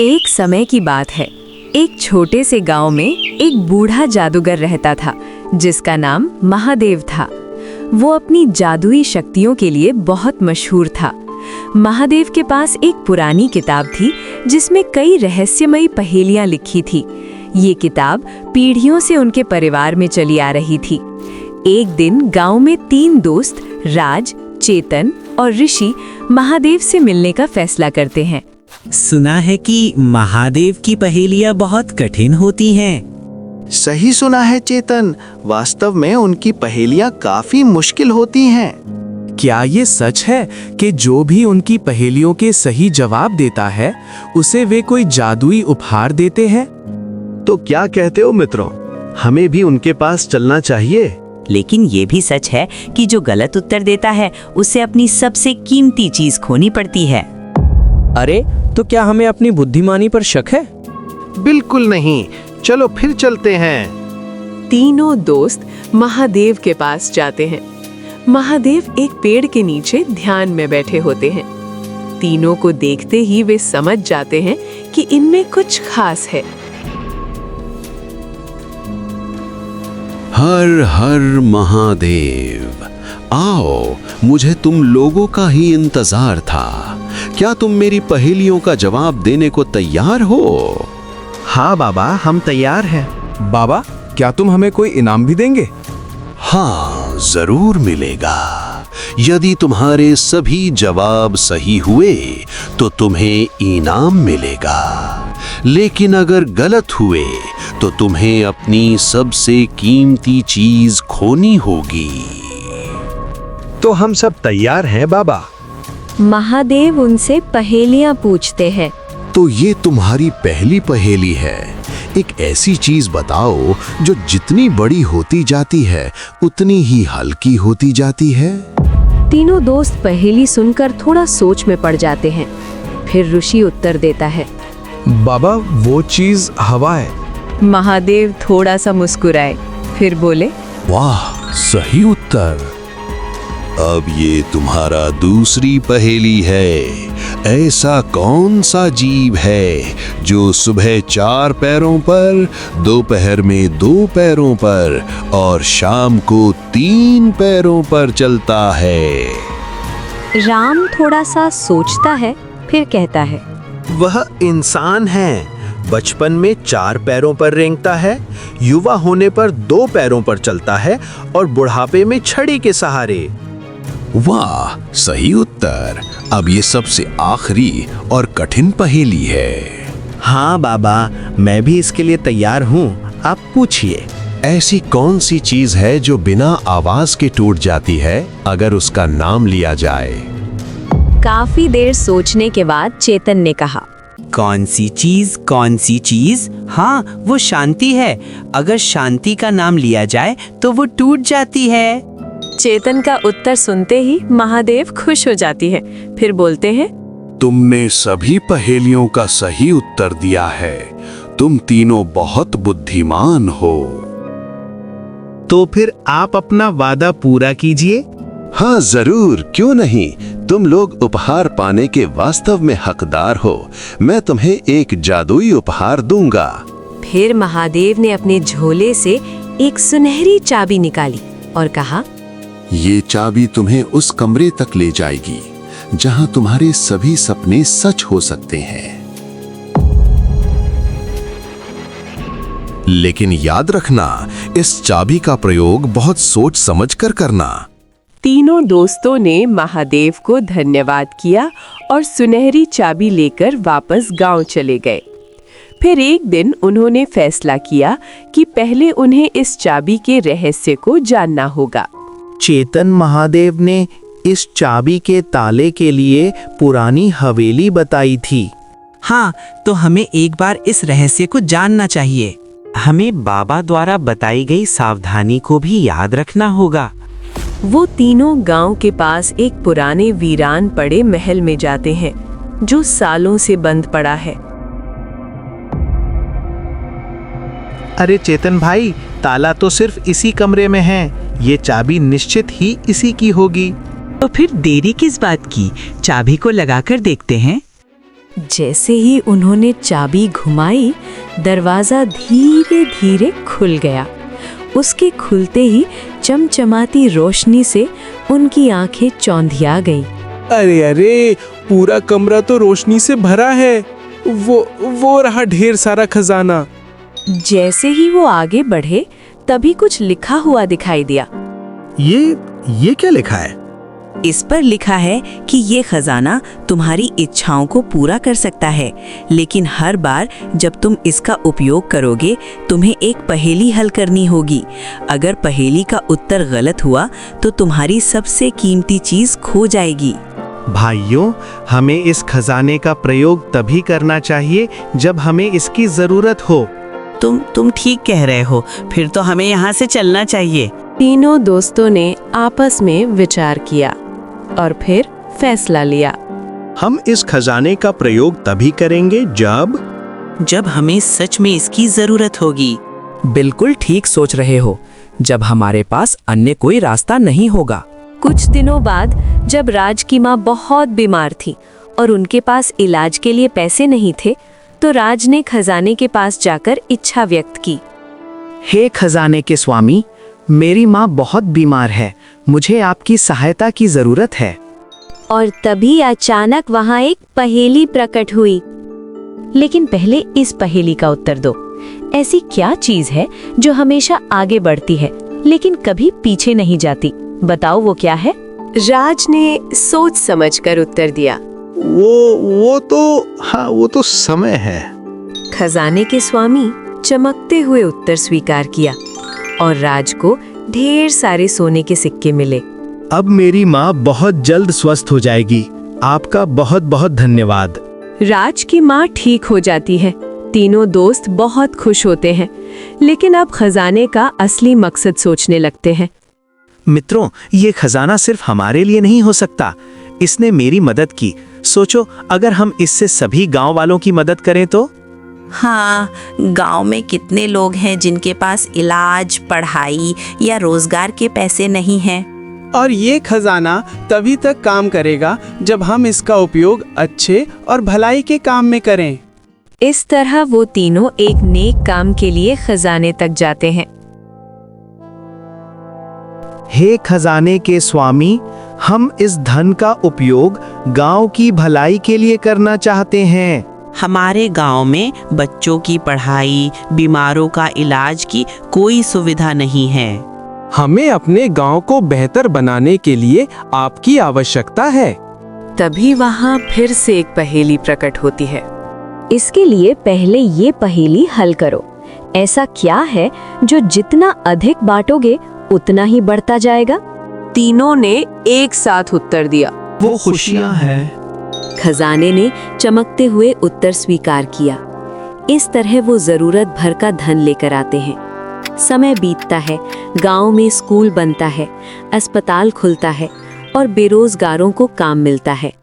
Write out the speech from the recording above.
एक समय की बात है। एक छोटे से गांव में एक बूढ़ा जादूगर रहता था जिसका नाम महादेव था। वो अपनी जादुई शक्तियों के लिए बहुत मशहूर था। महादेव के पास एक पुरानी किताब थी जिसमें कई रहस्यमयी पहेलियां लिखी थी। ये किताब पीढ़ियों से उनके परिवार में चली आ रही थी। एक दिन गांव में 3 दोस्त राज, चेतन और ऋषि महादेव से मिलने का फैसला करते हैं। सुना है कि महादेव की पहेलियां बहुत कठिन होती हैं। सही सुना है चेतन, वास्तव में उनकी पहेलियां काफी मुश्किल होती हैं। क्या ये सच है कि जो भी उनकी पहेलियों के सही जवाब देता है उसे वे कोई जादुई उपहार देते हैं? तो क्या कहते हो मित्रों, हमें भी उनके पास चलना चाहिए? लेकिन ये भी सच है कि जो गलत उत्तर देता है उसे अपनी सबसे कीमती चीज खोनी पड़ती है। अरे, तो क्या हमें अपनी बुद्धिमानी पर शक है? बिल्कुल नहीं, चलो फिर चलते हैं। तीनों दोस्त महादेव के पास जाते हैं। महादेव एक पेड़ के नीचे ध्यान में बैठे होते हैं। तीनों को देखते ही वे समझ जाते हैं कि इनमें कुछ खास है। हर हर महादेव, आओ, मुझे तुम लोगों का ही इंतजार था। क्या तुम मेरी पहेलियों का जवाब देने को तैयार हो? हाँ बाबा, हम तैयार हैं। बाबा, क्या तुम हमें कोई इनाम भी देंगे? हाँ, जरूर मिलेगा। यदि तुम्हारे सभी जवाब सही हुए तो तुम्हें इनाम मिलेगा, लेकिन अगर गलत हुए तो तुम्हें अपनी सबसे कीमती चीज खोनी होगी। तो हम सब तैयार हैं बाबा। महादेव उनसे पहेलियां पूछते हैं। तो ये तुम्हारी पहली पहेली है। एक ऐसी चीज बताओ जो जितनी बड़ी होती जाती है उतनी ही हल्की होती जाती है। तीनों दोस्त पहेली सुनकर थोड़ा सोच में पड़ जाते हैं। फिर ऋषि उत्तर देता है। बाबा, वो चीज हवा है। महादेव थोड़ा सा मुस्कुराए, फिर बोले, वाह, सही उत्तर। अब ये तुम्हारा दूसरी पहेली है। ऐसा कौन सा जीव है जो सुबह 4 पैरों पर, दोपहर में 2 पैरों पर और शाम को 3 पैरों पर चलता है? राम थोड़ा सा सोचता है, फिर कहता है, वह इंसान है। बचपन में 4 पैरों पर रेंगता है, युवा होने पर 2 पैरों पर चलता है और बुढ़ापे में छड़ी के सहारे। वाह, सही उत्तर। अब ये सबसे आखिरी और कठिन पहेली है। हाँ बाबा, मैं भी इसके लिए तैयार हूँ, आप पूछिए। ऐसी कौन सी चीज है जो बिना आवाज के टूट जाती है अगर उसका नाम लिया जाए? काफी देर सोचने के बाद चेतन ने कहा, कौन सी चीज, कौन सी चीज? हाँ, वो शांति है। अगर शांति का नाम लिया जाए तो वो टूट जाती है। चेतन का उत्तर सुनते ही महादेव खुश हो जाती है, फिर बोलते हैं, तुमने सभी पहेलियों का सही उत्तर दिया है। तुम तीनों बहुत बुद्धिमान हो। तो फिर आप अपना वादा पूरा कीजिए। हाँ जरूर, क्यों नहीं। तुम लोग उपहार पाने के वास्तव में हकदार हो। मैं तुम्हें एक जादुई उपहार दूंगा। फिर महादेव ने अपने झोले से एक सुनहरी चाबी निकाली और कहा, ये चाबी तुम्हें उस कमरे तक ले जाएगी जहां तुम्हारे सभी सपने सच हो सकते हैं। लेकिन याद रखना, इस चाबी का प्रयोग बहुत सोच समझकर करना। तीनों दोस्तों ने महादेव को धन्यवाद किया और सुनहरी चाबी लेकर वापस गांव चले गए। फिर एक दिन उन्होंने फैसला किया कि पहले उन्हें इस चाबी के रहस्य को जानना होगा। चेतन महादेव ने इस चाबी के ताले के लिए पुरानी हवेली बताई थी। हाँ, तो हमें एक बार इस रहस्य को जानना चाहिए। हमें बाबा द्वारा बताई गई सावधानी को भी याद रखना होगा। वो तीनों गांव के पास एक पुराने वीरान पड़े महल में जाते हैं जो सालों से बंद पड़ा है। अरे चेतन भाई, ताला तो सिर्फ इसी कमरे में है। ये चाबी निश्चित ही इसी की होगी। तो फिर देरी किस बात की, चाबी को लगाकर देखते हैं। जैसे ही उन्होंने चाबी घुमाई, दरवाजा धीरे धीरे खुल गया। उसके खुलते ही चमचमाती रोशनी से उनकी आंखें चौंधिया गईं। अरे अरे, पूरा कमरा तो रोशनी से भरा है। वो रहा ढेर सारा खजाना। जैसे ही वो आगे बढ़े, तभी कुछ लिखा हुआ दिखाई दिया। ये क्या लिखा है? इस पर लिखा है कि ये खजाना तुम्हारी इच्छाओं को पूरा कर सकता है, लेकिन हर बार जब तुम इसका उपयोग करोगे तुम्हें एक पहेली हल करनी होगी। अगर पहेली का उत्तर गलत हुआ तो तुम्हारी सबसे कीमती चीज खो जाएगी। भाइयों, हमें इस खजाने का प्रयोग तभी करना चाहिए जब हमें इसकी जरूरत हो। तुम ठीक कह रहे हो, फिर तो हमें यहाँ से चलना चाहिए। तीनों दोस्तों ने आपस में विचार किया और फिर फैसला लिया। हम इस खजाने का प्रयोग तभी करेंगे जब हमें सच में इसकी जरूरत होगी। बिल्कुल ठीक सोच रहे हो, जब हमारे पास अन्य कोई रास्ता नहीं होगा। कुछ दिनों बाद जब राज की माँ बहुत बीमार थी और उनके पास इलाज के लिए पैसे नहीं थे, तो राज ने खजाने के पास जाकर इच्छा व्यक्त की। हे खजाने के स्वामी, मेरी माँ बहुत बीमार है, मुझे आपकी सहायता की जरूरत है। और तभी अचानक वहां एक पहेली प्रकट हुई। लेकिन पहले इस पहेली का उत्तर दो। ऐसी क्या चीज है जो हमेशा आगे बढ़ती है लेकिन कभी पीछे नहीं जाती? बताओ वो क्या है? राज ने सोच समझकर उत्तर दिया। वो तो समय है। खजाने के स्वामी चमकते हुए उत्तर स्वीकार किया और राज को ढेर सारे सोने के सिक्के मिले। अब मेरी माँ बहुत जल्द स्वस्थ हो जाएगी। आपका बहुत बहुत धन्यवाद। राज की माँ ठीक हो जाती है। तीनों दोस्त बहुत खुश होते हैं, लेकिन अब खजाने का असली मकसद सोचने लगते हैं। मित्रों, ये खजाना सिर्फ हमारे लिए नहीं हो सकता, इसने मेरी मदद की। सोचो, अगर हम इससे सभी गांव वालों की मदद करें तो? हाँ, गांव में कितने लोग हैं जिनके पास इलाज, पढ़ाई या रोजगार के पैसे नहीं हैं। और ये खजाना तभी तक काम करेगा जब हम इसका उपयोग अच्छे और भलाई के काम में करें। इस तरह वो तीनों एक नेक काम के लिए खजाने तक जाते हैं। हे खजाने के स्वामी, हम इस धन का उपयोग गांव की भलाई के लिए करना चाहते हैं। हमारे गांव में बच्चों की पढ़ाई, बीमारों का इलाज की कोई सुविधा नहीं है। हमें अपने गांव को बेहतर बनाने के लिए आपकी आवश्यकता है। तभी वहां फिर से एक पहेली प्रकट होती है। इसके लिए पहले ये पहेली हल करो। ऐसा क्या है जो जितना अधिक बांटोगे उतना ही बढ़ता जाएगा? तीनों ने एक साथ उत्तर दिया। वो खुशियां हैं। खजाने ने चमकते हुए उत्तर स्वीकार किया। इस तरह वो जरूरत भर का धन लेकर आते हैं। समय बीतता है, गांव में स्कूल बनता है, अस्पताल खुलता है और बेरोजगारों को काम मिलता है।